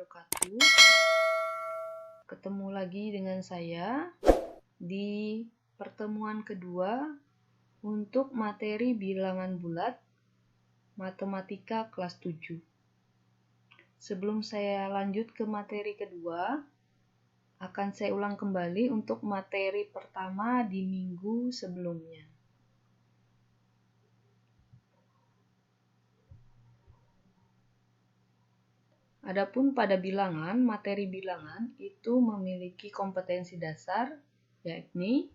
wabarakatuh. Ketemu lagi dengan saya di pertemuan kedua untuk materi bilangan bulat matematika kelas 7. Sebelum saya lanjut ke materi kedua, akan saya ulang kembali untuk materi pertama di minggu sebelumnya. Adapun pada bilangan, materi bilangan itu memiliki kompetensi dasar, yakni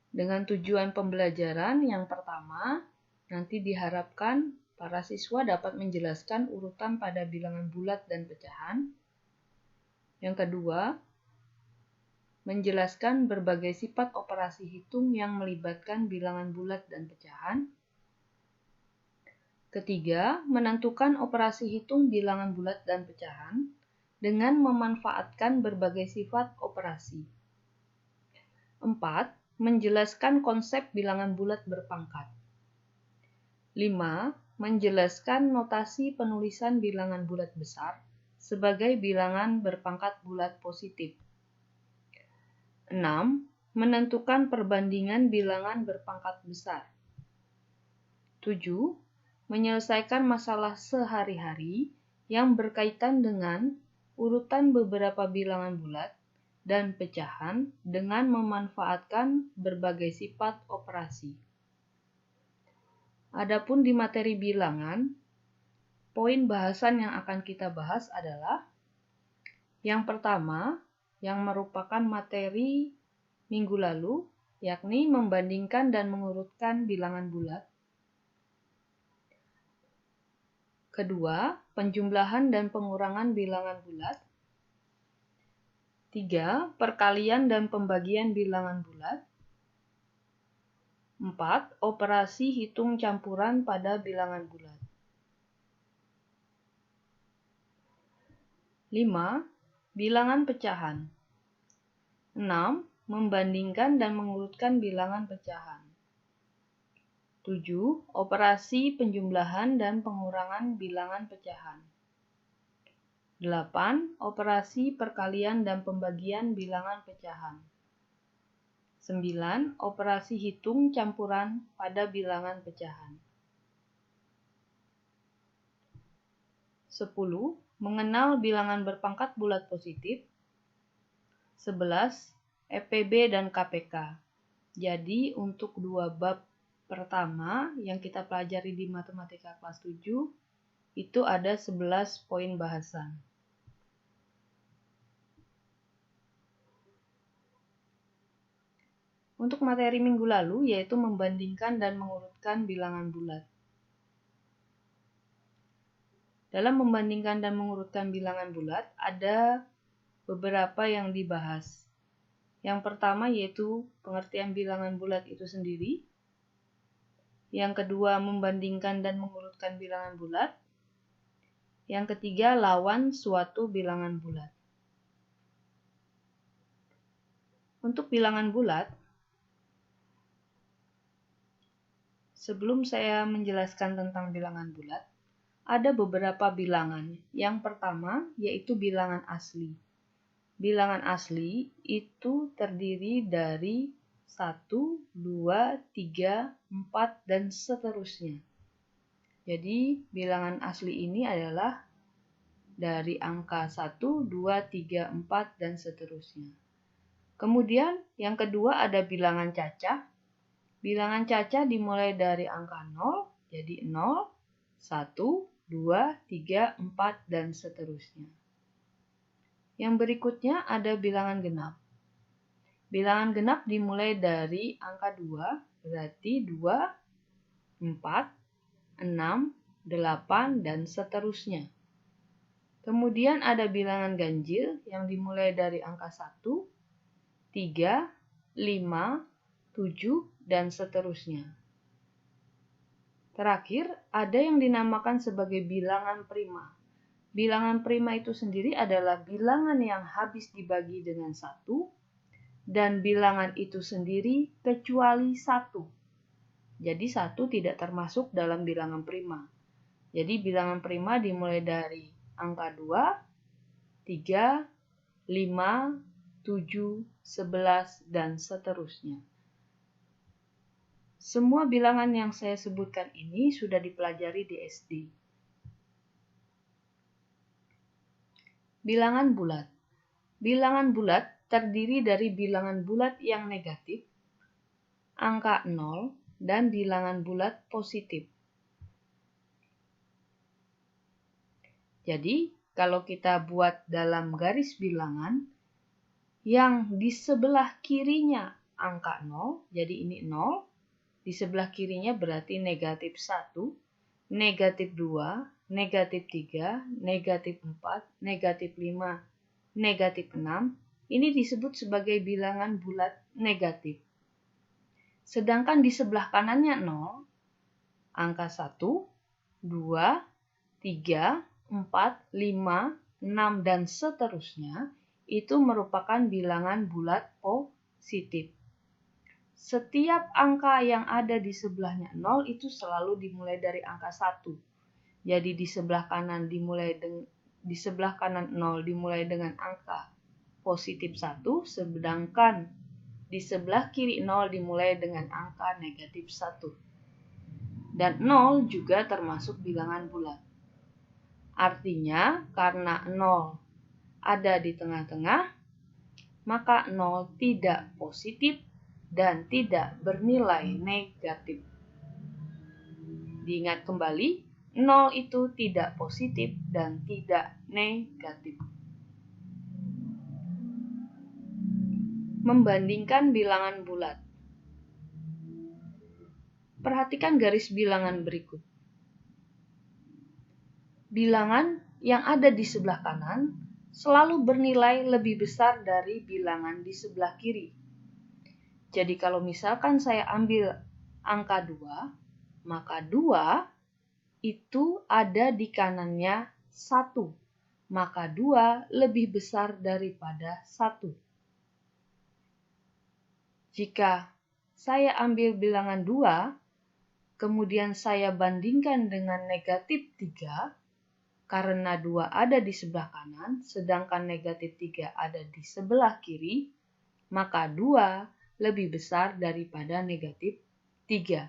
dengan tujuan pembelajaran yang pertama, nanti diharapkan para siswa dapat menjelaskan urutan pada bilangan bulat dan pecahan. Yang kedua, menjelaskan berbagai sifat operasi hitung yang melibatkan bilangan bulat dan pecahan. Ketiga, menentukan operasi hitung bilangan bulat dan pecahan dengan memanfaatkan berbagai sifat operasi. 4. Menjelaskan konsep bilangan bulat berpangkat. 5. Menjelaskan notasi penulisan bilangan bulat besar sebagai bilangan berpangkat bulat positif. 6. Menentukan perbandingan bilangan berpangkat besar. 7. Menyelesaikan masalah sehari-hari yang berkaitan dengan urutan beberapa bilangan bulat dan pecahan dengan memanfaatkan berbagai sifat operasi. Adapun di materi bilangan, poin bahasan yang akan kita bahas adalah yang pertama, yang merupakan materi minggu lalu, yakni membandingkan dan mengurutkan bilangan bulat. Kedua, penjumlahan dan pengurangan bilangan bulat. 3. Perkalian dan pembagian bilangan bulat. 4. Operasi hitung campuran pada bilangan bulat. 5. Bilangan pecahan. 6. Membandingkan dan mengurutkan bilangan pecahan. 7. Operasi penjumlahan dan pengurangan bilangan pecahan. 8. Operasi perkalian dan pembagian bilangan pecahan. 9. Operasi hitung campuran pada bilangan pecahan. 10. Mengenal bilangan berpangkat bulat positif. 11. EPB dan KPK. Jadi untuk dua bab pertama yang kita pelajari di matematika kelas 7 itu ada 11 poin bahasan. Untuk materi minggu lalu yaitu membandingkan dan mengurutkan bilangan bulat. Dalam membandingkan dan mengurutkan bilangan bulat ada beberapa yang dibahas. Yang pertama yaitu pengertian bilangan bulat itu sendiri. Yang kedua, membandingkan dan mengurutkan bilangan bulat. Yang ketiga, lawan suatu bilangan bulat. Untuk bilangan bulat, sebelum saya menjelaskan tentang bilangan bulat, ada beberapa bilangan. Yang pertama yaitu bilangan asli. Bilangan asli itu terdiri dari 1, 2, 3, 4, dan seterusnya. Jadi bilangan asli ini adalah dari angka 1, 2, 3, 4, dan seterusnya. Kemudian yang kedua ada bilangan cacah. Bilangan cacah dimulai dari angka 0, jadi 0, 1, 2, 3, 4, dan seterusnya. Yang berikutnya ada bilangan genap. Bilangan genap dimulai dari angka 2, berarti 2, 4, 6, 8, dan seterusnya. Kemudian ada bilangan ganjil yang dimulai dari angka 1, 3, 5, 7, dan seterusnya. Terakhir, ada yang dinamakan sebagai bilangan prima. Bilangan prima itu sendiri adalah bilangan yang habis dibagi dengan 1, dan bilangan itu sendiri kecuali 1. Jadi 1 tidak termasuk dalam bilangan prima. Jadi bilangan prima dimulai dari angka 2, 3, 5, 7, 11, dan seterusnya. Semua bilangan yang saya sebutkan ini sudah dipelajari di SD. Bilangan bulat. Bilangan bulat terdiri dari bilangan bulat yang negatif, angka 0, dan bilangan bulat positif. Jadi, kalau kita buat dalam garis bilangan, yang di sebelah kirinya angka 0, jadi ini 0, di sebelah kirinya berarti negatif 1, negatif 2, negatif 3, negatif 4, negatif 5, negatif 6, ini disebut sebagai bilangan bulat negatif. Sedangkan di sebelah kanannya 0, angka 1, 2, 3, 4, 5, 6, dan seterusnya, itu merupakan bilangan bulat positif. Setiap angka yang ada di sebelahnya 0 itu selalu dimulai dari angka 1. Jadi di sebelah kanan di sebelah kanan 0 dimulai dengan angka positif 1, sedangkan di sebelah kiri 0 dimulai dengan angka negatif 1. Dan 0 juga termasuk bilangan bulat. Artinya karena 0 ada di tengah-tengah, maka 0 tidak positif dan tidak bernilai negatif. Diingat kembali, 0 itu tidak positif dan tidak negatif. Membandingkan bilangan bulat. Perhatikan garis bilangan berikut. Bilangan yang ada di sebelah kanan selalu bernilai lebih besar dari bilangan di sebelah kiri. Jadi kalau misalkan saya ambil angka 2, maka 2 itu ada di kanannya 1. Maka 2 lebih besar daripada 1. Jika saya ambil bilangan 2, kemudian saya bandingkan dengan negatif 3, karena 2 ada di sebelah kanan, sedangkan negatif 3 ada di sebelah kiri, maka 2 lebih besar daripada negatif 3.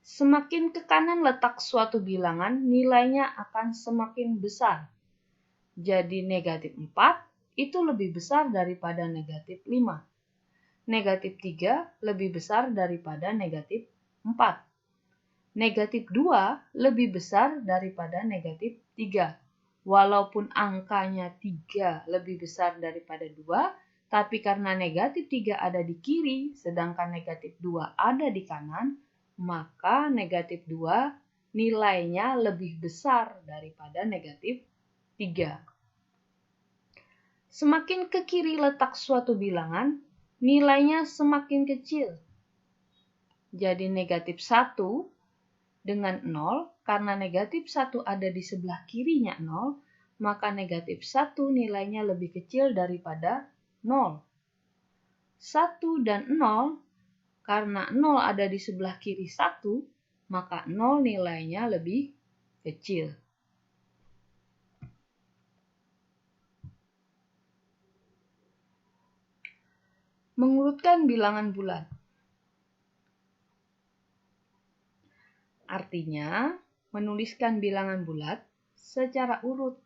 Semakin ke kanan letak suatu bilangan, nilainya akan semakin besar. Jadi negatif 4 itu lebih besar daripada negatif 5. Negatif 3 lebih besar daripada negatif 4. Negatif 2 lebih besar daripada negatif 3. Walaupun angkanya 3 lebih besar daripada 2, tapi karena negatif 3 ada di kiri, sedangkan negatif 2 ada di kanan, maka negatif 2 nilainya lebih besar daripada negatif 3. Semakin ke kiri letak suatu bilangan, nilainya semakin kecil. Jadi negatif 1 dengan 0, karena negatif 1 ada di sebelah kirinya 0, maka negatif 1 nilainya lebih kecil daripada 0. 1 dan 0, karena 0 ada di sebelah kiri 1, maka 0 nilainya lebih kecil. Mengurutkan bilangan bulat. Artinya, menuliskan bilangan bulat secara urut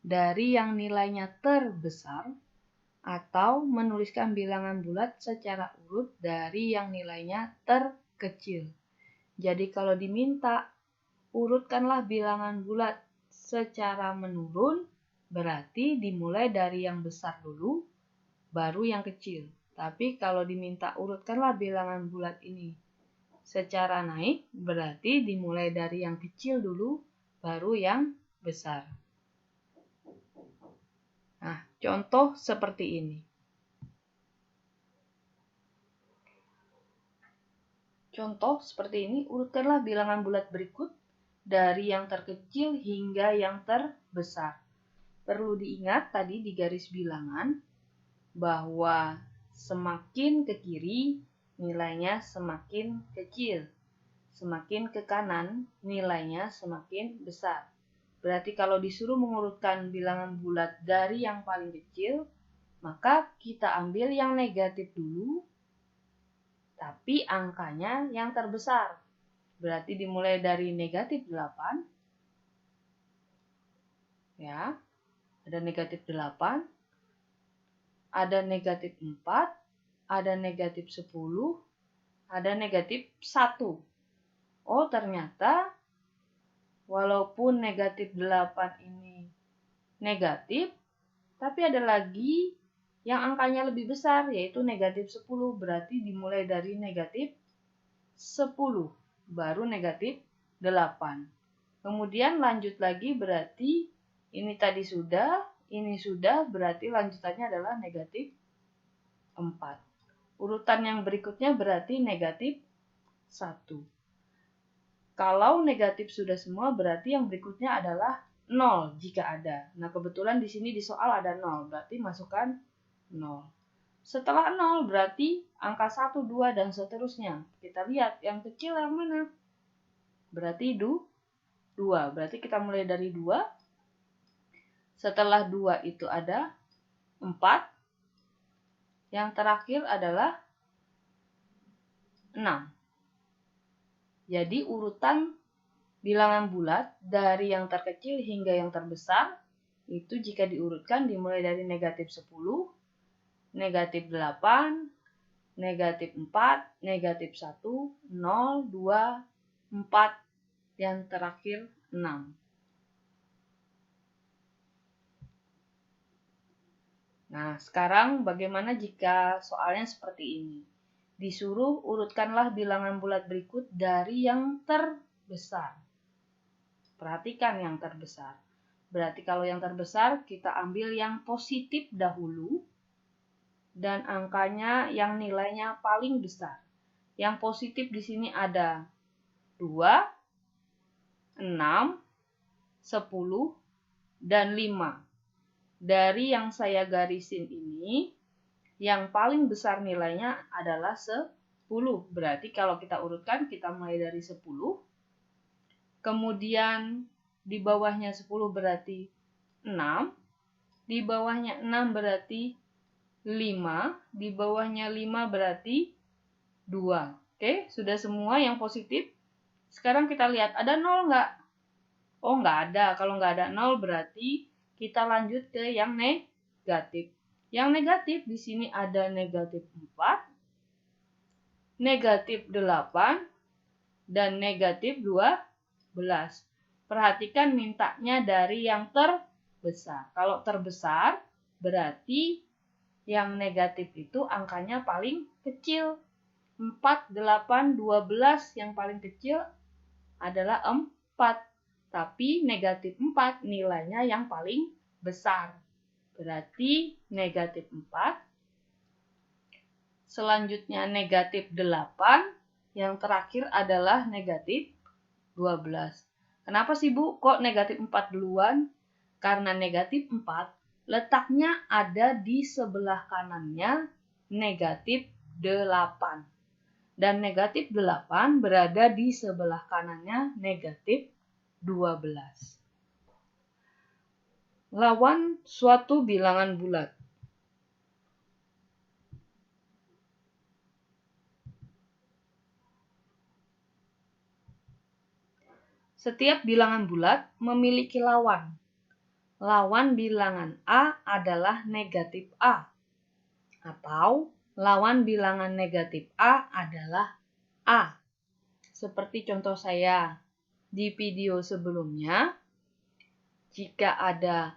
dari yang nilainya terbesar, atau menuliskan bilangan bulat secara urut dari yang nilainya terkecil. Jadi kalau diminta, urutkanlah bilangan bulat secara menurun, berarti dimulai dari yang besar dulu, baru yang kecil. Tapi kalau diminta urutkanlah bilangan bulat ini secara naik, berarti dimulai dari yang kecil dulu, baru yang besar. Nah, contoh seperti ini. Contoh seperti ini, urutkanlah bilangan bulat berikut dari yang terkecil hingga yang terbesar. Perlu diingat tadi di garis bilangan bahwa semakin ke kiri nilainya semakin kecil, semakin ke kanan nilainya semakin besar. Berarti kalau disuruh mengurutkan bilangan bulat dari yang paling kecil, maka kita ambil yang negatif dulu, tapi angkanya yang terbesar. Berarti dimulai dari negatif 8, ya, ada negatif 8, ada negatif 4, ada negatif 10, ada negatif 1. Oh, ternyata walaupun negatif 8 ini negatif, tapi ada lagi yang angkanya lebih besar, yaitu negatif 10. Berarti dimulai dari negatif 10, baru negatif 8. Kemudian lanjut lagi, berarti ini tadi sudah, ini sudah, berarti lanjutannya adalah negatif 4. Urutan yang berikutnya berarti negatif 1. Kalau negatif sudah semua, berarti yang berikutnya adalah 0 jika ada. Nah, kebetulan di sini di soal ada 0, berarti masukkan 0. Setelah 0 berarti angka 1, 2, dan seterusnya. Kita lihat yang kecil yang mana? Berarti 2. Berarti kita mulai dari 2. Setelah 2 itu ada 4. Yang terakhir adalah 6. Jadi urutan bilangan bulat dari yang terkecil hingga yang terbesar itu jika diurutkan dimulai dari negatif 10, negatif 8, negatif 4, negatif 1, 0, 2, 4, yang terakhir 6. Nah, sekarang bagaimana jika soalnya seperti ini? Disuruh urutkanlah bilangan bulat berikut dari yang terbesar. Perhatikan yang terbesar. Berarti kalau yang terbesar kita ambil yang positif dahulu dan angkanya yang nilainya paling besar. Yang positif di sini ada 2, 6, 10, dan 5. Dari yang saya garisin ini, yang paling besar nilainya adalah 10. Berarti kalau kita urutkan, kita mulai dari 10. Kemudian di bawahnya 10 berarti 6. Di bawahnya 6 berarti 5. Di bawahnya 5 berarti 2. Oke, sudah semua yang positif. Sekarang kita lihat, ada 0 nggak? Oh, nggak ada. Kalau nggak ada 0 berarti kita lanjut ke yang negatif. Yang negatif di sini ada negatif 4, negatif 8, dan negatif 12. Perhatikan mintanya dari yang terbesar. Kalau terbesar berarti yang negatif itu angkanya paling kecil. 4, 8, 12 yang paling kecil adalah 4. Tapi negatif 4 nilainya yang paling besar. Berarti negatif 4. Selanjutnya negatif 8. Yang terakhir adalah negatif 12. Kenapa sih Bu kok negatif 4 duluan? Karena negatif 4 letaknya ada di sebelah kanannya negatif 8. Dan negatif 8 berada di sebelah kanannya negatif 12. Lawan suatu bilangan bulat. Setiap bilangan bulat memiliki lawan. Lawan bilangan A adalah negatif A. Atau lawan bilangan negatif A adalah A. Seperti contoh saya di video sebelumnya, jika ada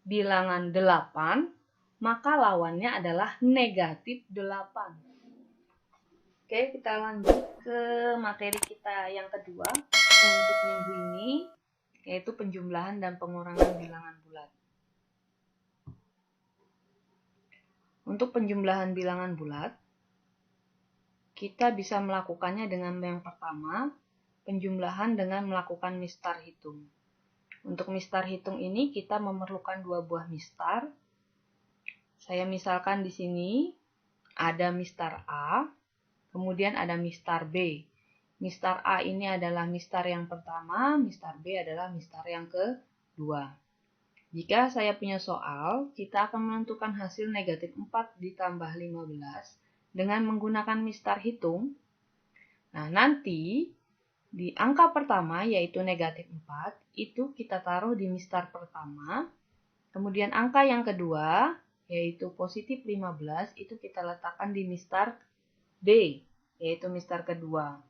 bilangan 8, maka lawannya adalah negatif 8. Oke, kita lanjut ke materi kita yang kedua untuk minggu ini, yaitu penjumlahan dan pengurangan bilangan bulat. Untuk penjumlahan bilangan bulat, kita bisa melakukannya dengan yang pertama, penjumlahan dengan melakukan mistar hitung. Untuk mistar hitung ini kita memerlukan 2 buah mistar. Saya misalkan di sini ada mistar A, kemudian ada mistar B. Mistar A ini adalah mistar yang pertama, mistar B adalah mistar yang kedua. Jika saya punya soal, kita akan menentukan hasil negatif 4 ditambah 15 dengan menggunakan mistar hitung. Nah, nanti di angka pertama yaitu negatif 4, itu kita taruh di mistar pertama. Kemudian angka yang kedua yaitu positif 15, itu kita letakkan di mistar D, yaitu mistar kedua.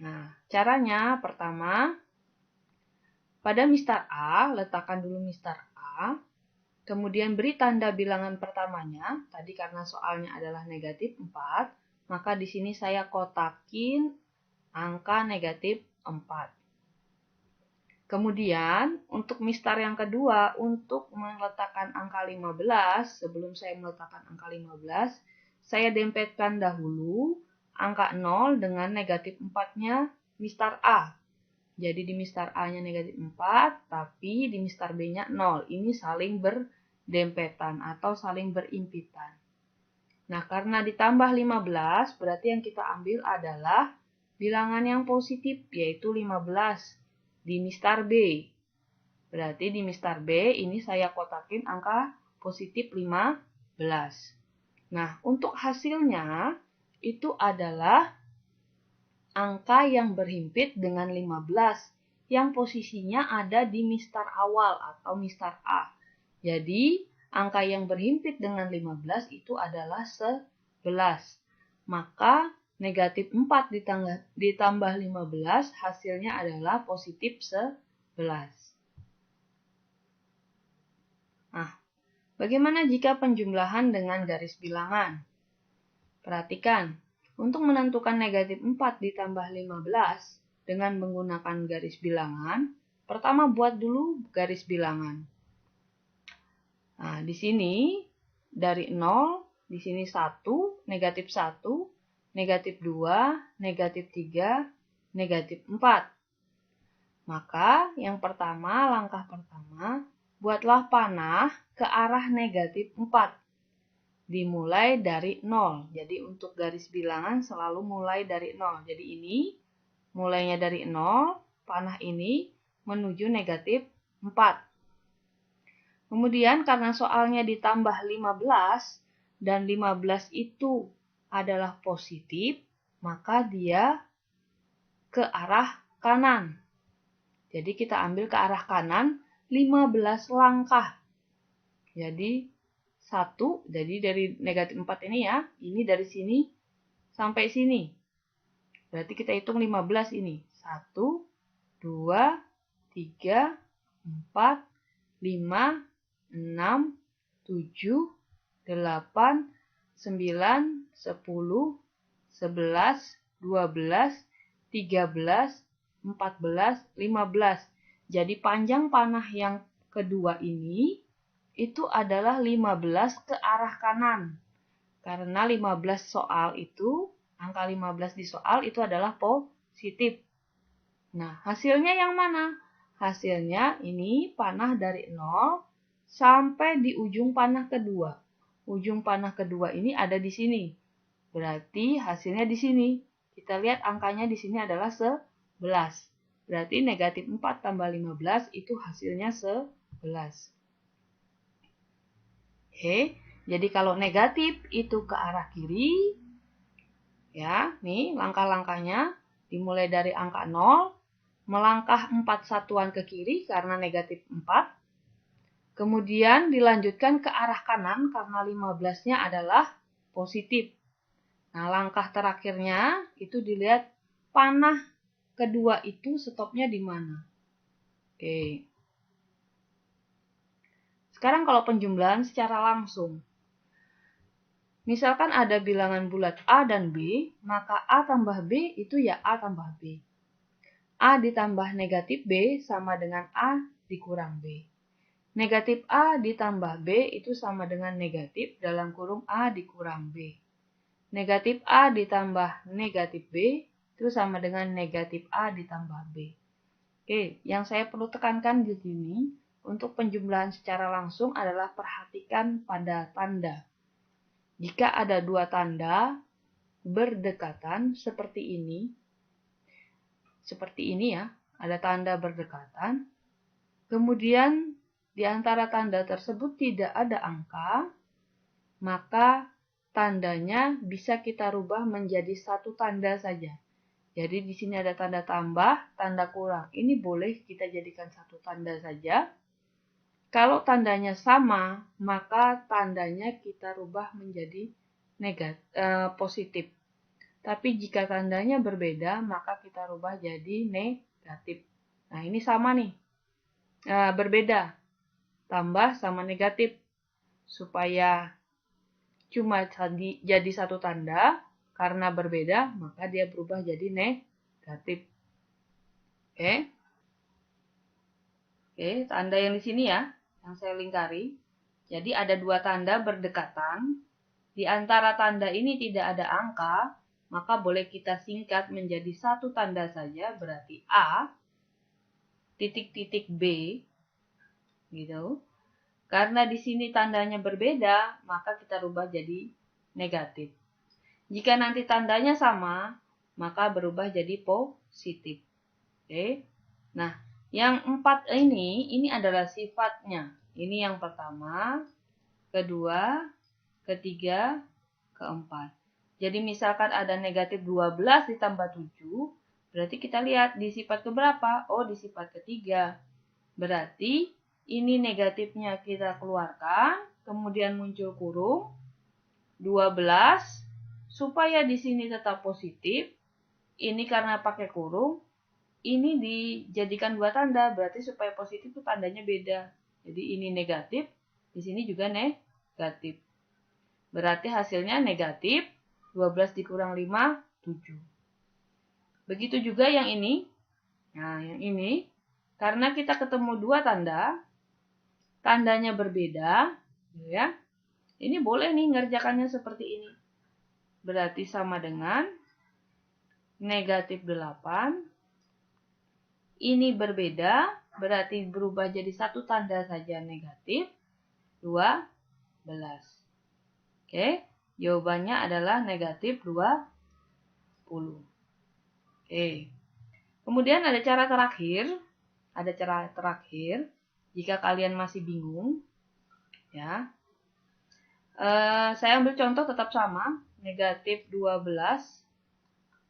Nah, caranya pertama, pada mistar A, letakkan dulu mistar A, kemudian beri tanda bilangan pertamanya, tadi karena soalnya adalah negatif 4, maka di sini saya kotakin angka negatif 4. Kemudian, untuk mistar yang kedua, untuk meletakkan angka 15, sebelum saya meletakkan angka 15, saya dempetkan dahulu angka 0 dengan negatif 4-nya mistar A. Jadi di mistar A-nya negatif 4, tapi di mistar B-nya 0. Ini saling berdempetan atau saling berimpitan. Nah, karena ditambah 15, berarti yang kita ambil adalah bilangan yang positif, yaitu 15. Di mistar B. Berarti di mistar B ini saya kotakin angka positif 15. Nah, untuk hasilnya itu adalah angka yang berhimpit dengan 15 yang posisinya ada di mistar awal atau mistar A. Jadi, angka yang berhimpit dengan 15 itu adalah 11. Maka negatif 4 ditambah 15 hasilnya adalah positif 11. Nah, bagaimana jika penjumlahan dengan garis bilangan? Perhatikan, untuk menentukan negatif 4 ditambah 15 dengan menggunakan garis bilangan, pertama buat dulu garis bilangan. Nah, di sini dari 0, di sini 1, negatif 1, negatif 2, negatif 3, negatif 4. Maka yang pertama, langkah pertama, buatlah panah ke arah negatif 4. Dimulai dari 0. Jadi untuk garis bilangan selalu mulai dari 0. Jadi ini mulainya dari 0, panah ini menuju negatif 4. Kemudian karena soalnya ditambah 15 dan 15 itu adalah positif, maka dia ke arah kanan. Jadi kita ambil ke arah kanan 15 langkah. Jadi 1, jadi dari negatif 4 ini ya, ini dari sini sampai sini. Berarti kita hitung 15 ini. 1, 2, 3, 4, 5, 6, 7, 8, 9, 10, 11, 12, 13, 14, 15. Jadi panjang panah yang kedua ini itu adalah 15 ke arah kanan. Karena 15 soal itu, angka 15 di soal itu adalah positif. Nah, hasilnya yang mana? Hasilnya ini panah dari 0 sampai di ujung panah kedua. Ujung panah kedua ini ada di sini. Berarti hasilnya di sini. Kita lihat angkanya di sini adalah 11. Berarti negatif 4 tambah 15 itu hasilnya 11. Oke, jadi kalau negatif itu ke arah kiri, ya, nih langkah-langkahnya dimulai dari angka 0, melangkah 4 satuan ke kiri karena negatif 4, kemudian dilanjutkan ke arah kanan karena 15-nya adalah positif. Nah, langkah terakhirnya itu dilihat panah kedua itu stopnya di mana. Oke. Sekarang kalau penjumlahan secara langsung. Misalkan ada bilangan bulat A dan B, maka A tambah B itu ya A tambah B. A ditambah negatif B sama dengan A dikurang B. Negatif A ditambah B itu sama dengan negatif dalam kurung A dikurang B. Negatif A ditambah negatif B itu sama dengan negatif A ditambah B. Oke, yang saya perlu tekankan di sini untuk penjumlahan secara langsung adalah perhatikan pada tanda. Jika ada dua tanda berdekatan seperti ini ya, ada tanda berdekatan, kemudian di antara tanda tersebut tidak ada angka, maka tandanya bisa kita rubah menjadi satu tanda saja. Jadi di sini ada tanda tambah, tanda kurang. Ini boleh kita jadikan satu tanda saja. Kalau tandanya sama, maka tandanya kita rubah menjadi positif. Tapi jika tandanya berbeda, maka kita rubah jadi negatif. Nah, ini sama nih. Berbeda. Tambah sama negatif. Supaya cuma jadi satu tanda, karena berbeda, maka dia berubah jadi negatif. Oke. Oke, tanda yang di sini ya, yang saya lingkari. Jadi ada dua tanda berdekatan. Di antara tanda ini tidak ada angka, maka boleh kita singkat menjadi satu tanda saja, berarti A, titik-titik B, gitu. Karena di sini tandanya berbeda, maka kita rubah jadi negatif. Jika nanti tandanya sama, maka berubah jadi positif. Oke. Nah, yang 4 ini adalah sifatnya. Ini yang pertama, kedua, ketiga, keempat. Jadi misalkan ada negatif 12 ditambah 7, berarti kita lihat di sifat keberapa? Oh, di sifat ketiga. Berarti ini negatifnya kita keluarkan, kemudian muncul kurung, 12, supaya di sini tetap positif, ini karena pakai kurung, ini dijadikan dua tanda, berarti supaya positif itu tandanya beda. Jadi ini negatif, di sini juga negatif. Berarti hasilnya negatif, 12 dikurang 5, 7. Begitu juga yang ini. Nah, yang ini, karena kita ketemu dua tanda, tandanya berbeda, ya. Ini boleh nih ngerjakannya seperti ini. Berarti sama dengan negatif 8. Ini berbeda, berarti berubah jadi satu tanda saja negatif, 12. Oke, jawabannya adalah negatif 20. Oke. Kemudian ada cara terakhir. Jika kalian masih bingung, ya. Saya ambil contoh tetap sama, negatif 12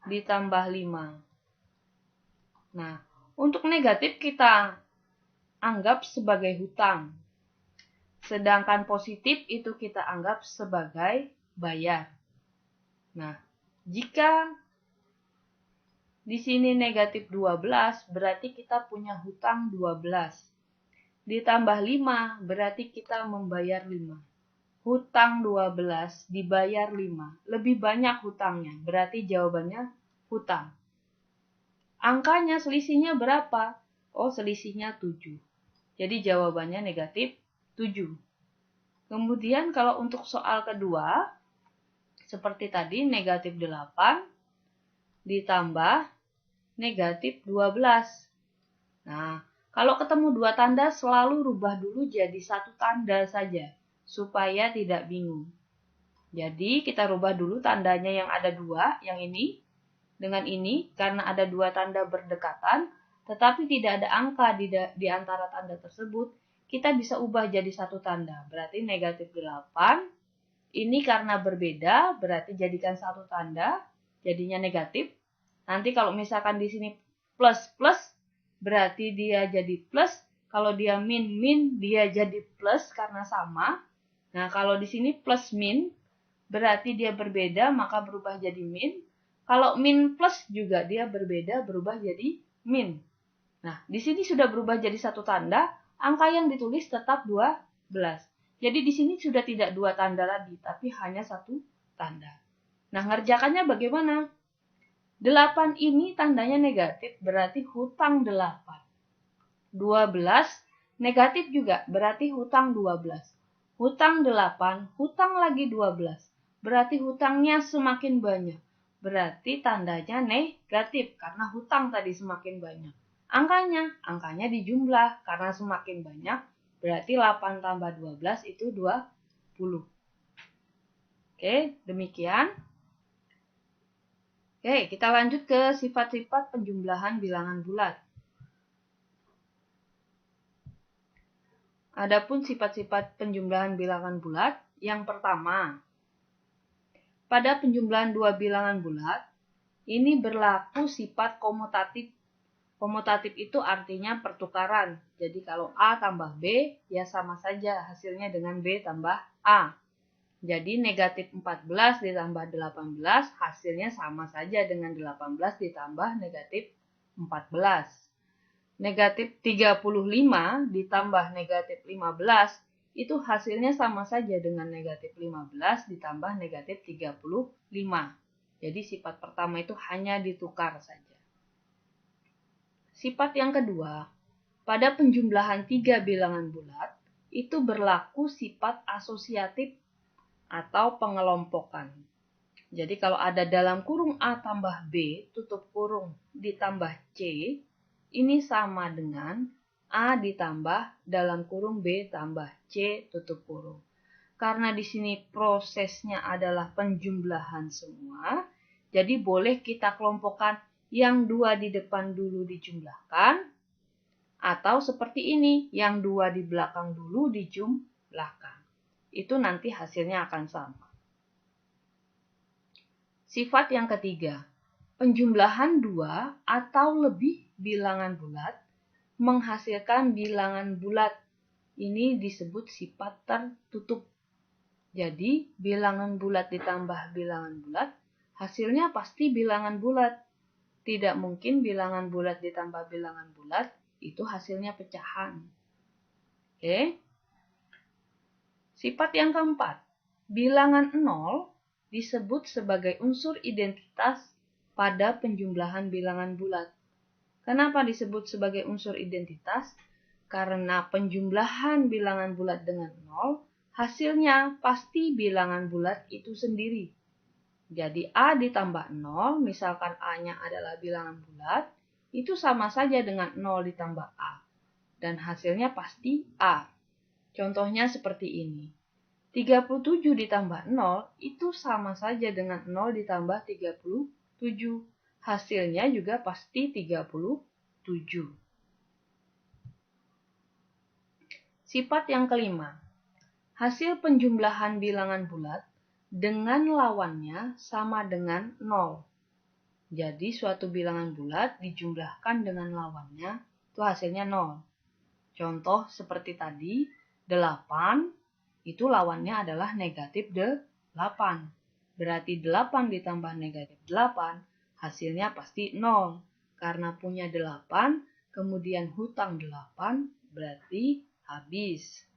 ditambah 5. Nah, untuk negatif kita anggap sebagai hutang. Sedangkan positif itu kita anggap sebagai bayar. Nah, jika di sini negatif 12, berarti kita punya hutang 12. Ditambah 5, berarti kita membayar 5. Hutang 12 dibayar 5. Lebih banyak hutangnya, berarti jawabannya hutang. Angkanya selisihnya berapa? Oh, selisihnya 7. Jadi jawabannya negatif 7. Kemudian kalau untuk soal kedua, seperti tadi negatif 8 ditambah negatif 12. Nah, kalau ketemu dua tanda selalu rubah dulu jadi satu tanda saja, supaya tidak bingung. Jadi kita rubah dulu tandanya yang ada dua, yang ini dengan ini, karena ada dua tanda berdekatan, tetapi tidak ada angka di antara tanda tersebut, kita bisa ubah jadi satu tanda. Berarti negatif 8, ini karena berbeda, berarti jadikan satu tanda, jadinya negatif. Nanti kalau misalkan di sini plus, berarti dia jadi plus. Kalau dia min, dia jadi plus karena sama. Nah, kalau di sini plus min, berarti dia berbeda, maka berubah jadi min. Kalau min plus juga dia berbeda, berubah jadi min. Nah, di sini sudah berubah jadi satu tanda, angka yang ditulis tetap 12. Jadi di sini sudah tidak dua tanda lagi, tapi hanya satu tanda. Nah, ngerjakannya bagaimana? 8 ini tandanya negatif, berarti hutang 8. 12 negatif juga, berarti hutang 12. Hutang 8, hutang lagi 12. Berarti hutangnya semakin banyak. berarti tandanya negatif karena hutang tadi semakin banyak. Angkanya dijumlah karena semakin banyak, berarti 8 tambah 12 itu 20. Oke, demikian. Oke, kita lanjut ke sifat-sifat penjumlahan bilangan bulat. Adapun sifat-sifat penjumlahan bilangan bulat, yang pertama, pada penjumlahan dua bilangan bulat, ini berlaku sifat komutatif. Komutatif itu artinya pertukaran. Jadi kalau A tambah B, ya sama saja hasilnya dengan B tambah A. Jadi negatif 14 ditambah 18 hasilnya sama saja dengan 18 ditambah negatif 14. Negatif 35 ditambah negatif 15 itu hasilnya sama saja dengan negatif 15 ditambah negatif 35. Jadi sifat pertama itu hanya ditukar saja. Sifat yang kedua, pada penjumlahan tiga bilangan bulat itu berlaku sifat asosiatif atau pengelompokan. Jadi kalau ada dalam kurung A tambah B, tutup kurung ditambah C, ini sama dengan A ditambah dalam kurung B tambah C tutup kurung. Karena di sini prosesnya adalah penjumlahan semua, jadi boleh kita kelompokkan yang dua di depan dulu dijumlahkan, atau seperti ini, yang dua di belakang dulu dijumlahkan. Itu nanti hasilnya akan sama. Sifat yang ketiga, penjumlahan dua atau lebih bilangan bulat menghasilkan bilangan bulat. Ini disebut sifat tertutup. Jadi, bilangan bulat ditambah bilangan bulat, hasilnya pasti bilangan bulat. Tidak mungkin bilangan bulat ditambah bilangan bulat, itu hasilnya pecahan. Oke. Sifat yang keempat, bilangan 0 disebut sebagai unsur identitas pada penjumlahan bilangan bulat. Kenapa disebut sebagai unsur identitas? Karena penjumlahan bilangan bulat dengan 0, hasilnya pasti bilangan bulat itu sendiri. Jadi A ditambah 0, misalkan A-nya adalah bilangan bulat, itu sama saja dengan 0 ditambah A. Dan hasilnya pasti A. Contohnya seperti ini. 37 ditambah 0 itu sama saja dengan 0 ditambah 37. Hasilnya juga pasti 37. Sifat yang kelima. Hasil penjumlahan bilangan bulat dengan lawannya sama dengan 0. Jadi suatu bilangan bulat dijumlahkan dengan lawannya, itu hasilnya 0. Contoh seperti tadi, 8 itu lawannya adalah negatif 8. Berarti 8 ditambah negatif 8, hasilnya pasti 0. Karena punya 8, kemudian hutang 8, berarti habis.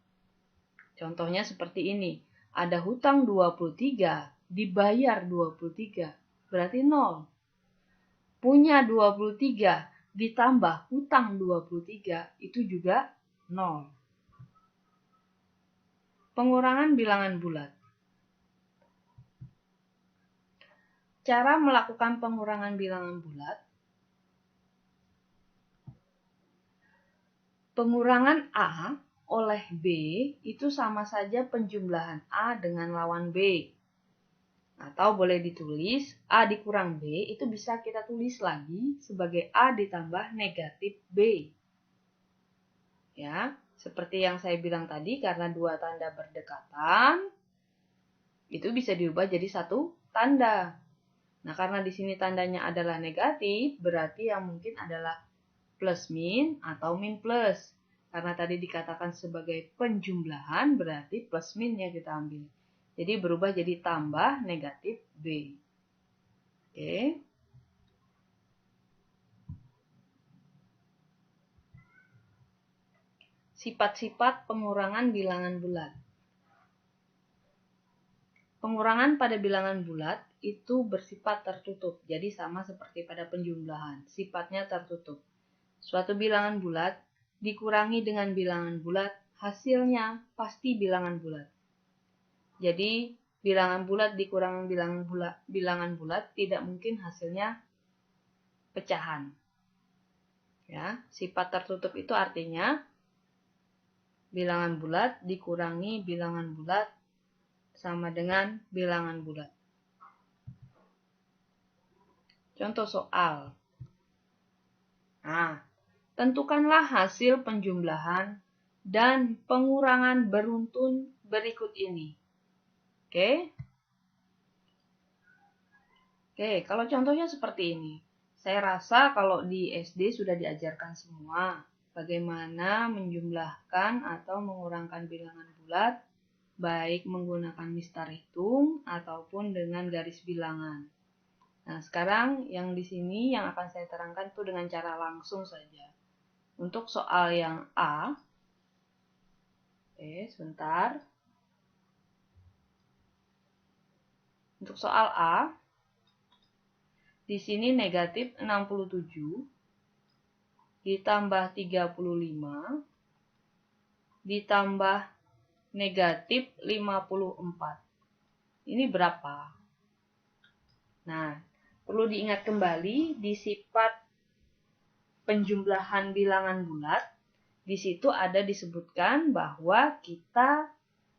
Contohnya seperti ini. Ada hutang 23, dibayar 23, berarti 0. Punya 23, ditambah hutang 23, itu juga 0. Pengurangan bilangan bulat. Cara melakukan pengurangan bilangan bulat. Pengurangan A oleh B itu sama saja penjumlahan A dengan lawan B. Atau boleh ditulis A dikurang B itu bisa kita tulis lagi sebagai A ditambah negatif B. Ya, seperti yang saya bilang tadi, karena dua tanda berdekatan, itu bisa diubah jadi satu tanda. Nah, karena di sini tandanya adalah negatif, berarti yang mungkin adalah plus min atau min plus. Karena tadi dikatakan sebagai penjumlahan, berarti plus min yang kita ambil. Jadi berubah jadi tambah negatif B. Oke. Sifat-sifat pengurangan bilangan bulat. Pengurangan pada bilangan bulat itu bersifat tertutup, jadi sama seperti pada penjumlahan, sifatnya tertutup. Suatu bilangan bulat dikurangi dengan bilangan bulat, hasilnya pasti bilangan bulat. Jadi bilangan bulat dikurangi bilangan bulat tidak mungkin hasilnya pecahan. Ya, sifat tertutup itu artinya bilangan bulat dikurangi bilangan bulat sama dengan bilangan bulat. Contoh soal. Nah, tentukanlah hasil penjumlahan dan pengurangan beruntun berikut ini. Oke, kalau contohnya seperti ini. Saya rasa kalau di SD sudah diajarkan semua bagaimana menjumlahkan atau mengurangkan bilangan bulat, baik menggunakan mistar hitung ataupun dengan garis bilangan. Nah, sekarang yang di sini yang akan saya terangkan itu dengan cara langsung saja. Untuk soal yang A, sebentar. Untuk soal A, di sini negatif 67 ditambah 35 ditambah negatif 54. Ini berapa? Nah, perlu diingat kembali di sifat penjumlahan bilangan bulat, di situ ada disebutkan bahwa kita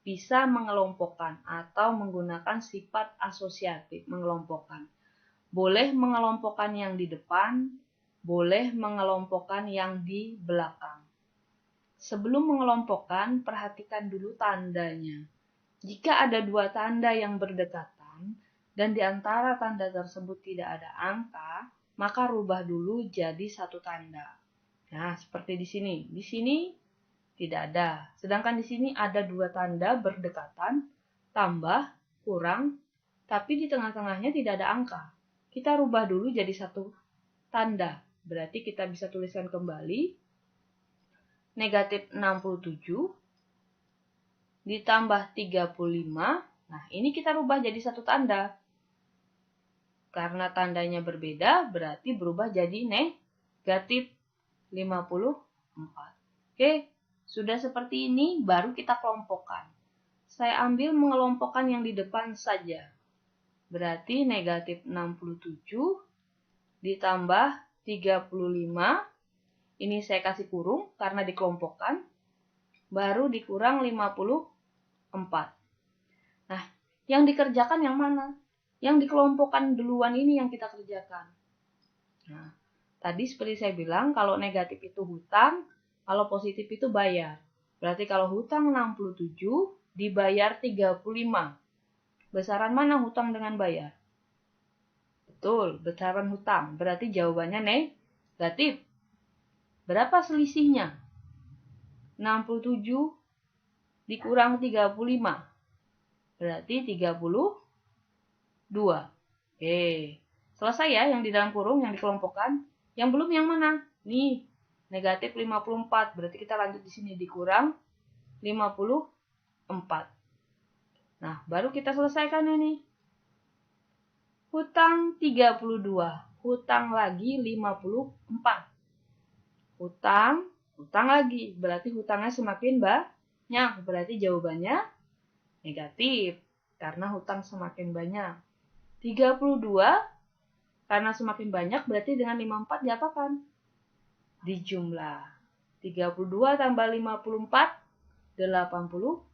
bisa mengelompokkan atau menggunakan sifat asosiatif mengelompokkan. Boleh mengelompokkan yang di depan, boleh mengelompokkan yang di belakang. Sebelum mengelompokkan, perhatikan dulu tandanya. Jika ada dua tanda yang berdekatan, dan di antara tanda tersebut tidak ada angka, maka rubah dulu jadi satu tanda. Nah, seperti di sini. Di sini tidak ada. Sedangkan di sini ada dua tanda berdekatan, tambah, kurang, tapi di tengah-tengahnya tidak ada angka. Kita rubah dulu jadi satu tanda. Berarti kita bisa tuliskan kembali. Negatif 67 ditambah 35. Nah, ini kita rubah jadi satu tanda. Karena tandanya berbeda, berarti berubah jadi negatif 54. Oke, sudah seperti ini, baru kita kelompokkan. Saya ambil mengelompokkan yang di depan saja. Berarti negatif 67 ditambah 35. Ini saya kasih kurung karena dikelompokkan. Baru dikurang 54. Nah, yang dikerjakan yang mana? Yang dikelompokkan duluan ini yang kita kerjakan. Nah, tadi seperti saya bilang, kalau negatif itu hutang, kalau positif itu bayar. Berarti kalau hutang 67, dibayar 35. Besaran mana hutang dengan bayar? Betul, besaran hutang. Berarti jawabannya negatif. Berapa selisihnya? 67 dikurang 35. Berarti 32. Oke. Selesai ya yang di dalam kurung, yang dikelompokkan. Yang belum yang mana? Nih, negatif 54. Berarti kita lanjut di sini dikurang 54. Nah, baru kita selesaikan ini. Hutang 32. Hutang lagi 54. Hutang lagi. Berarti hutangnya semakin banyak. Berarti jawabannya negatif. Karena hutang semakin banyak. 32 karena semakin banyak berarti dengan 54 diapakan? Dijumlah. 32 tambah 54, 86.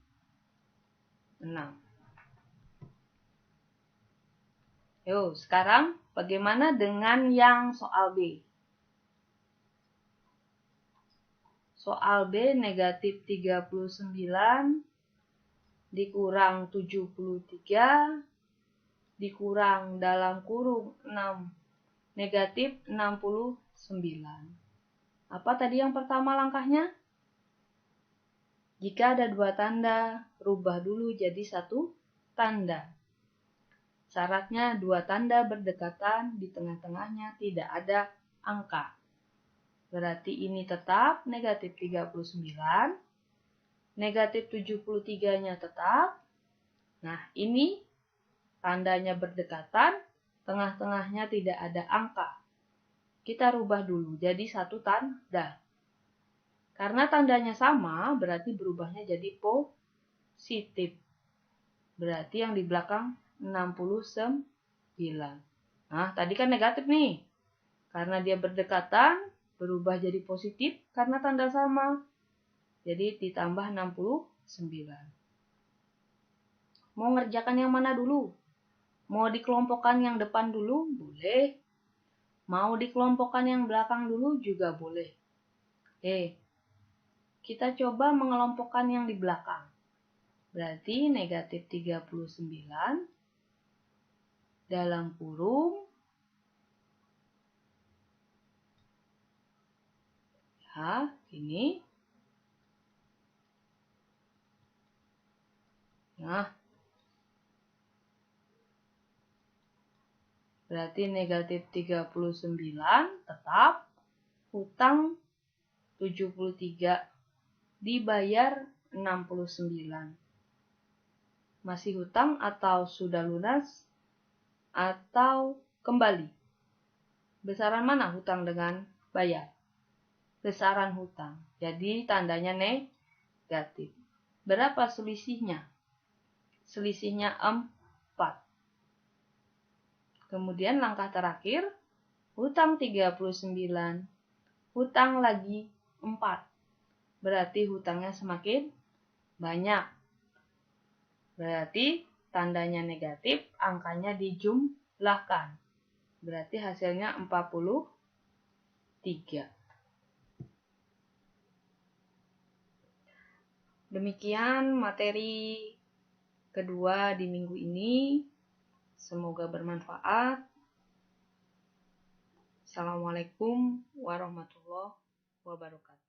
Yuk, sekarang bagaimana dengan yang soal B? Soal B negatif 39 dikurang 73 dikurang dalam kurung 6 negatif 69. Apa tadi yang pertama langkahnya? Jika ada dua tanda, rubah dulu jadi satu tanda. Syaratnya dua tanda berdekatan, di tengah-tengahnya tidak ada angka. Berarti ini tetap negatif 39, negatif 73-nya tetap. Nah, ini tandanya berdekatan, tengah-tengahnya tidak ada angka. Kita rubah dulu jadi satu tanda. Karena tandanya sama, berarti berubahnya jadi positif. Berarti yang di belakang 69. Nah, tadi kan negatif nih. Karena dia berdekatan, berubah jadi positif karena tanda sama. Jadi ditambah 69. Mau ngerjakan yang mana dulu? Mau dikelompokkan yang depan dulu? Boleh. Mau dikelompokkan yang belakang dulu juga boleh. Kita coba mengelompokkan yang di belakang. Berarti negatif 39 dalam kurung ya, ini. Nah, berarti negatif 39 tetap, hutang 73 dibayar 69. Masih hutang atau sudah lunas atau kembali? Besaran mana hutang dengan bayar? Besaran hutang. Jadi tandanya negatif. Berapa selisihnya? Selisihnya 4. Kemudian langkah terakhir, hutang 39, hutang lagi 4. Berarti hutangnya semakin banyak. Berarti tandanya negatif, angkanya dijumlahkan. Berarti hasilnya 43. Demikian materi kedua di minggu ini. Semoga bermanfaat. Assalamualaikum warahmatullahi wabarakatuh.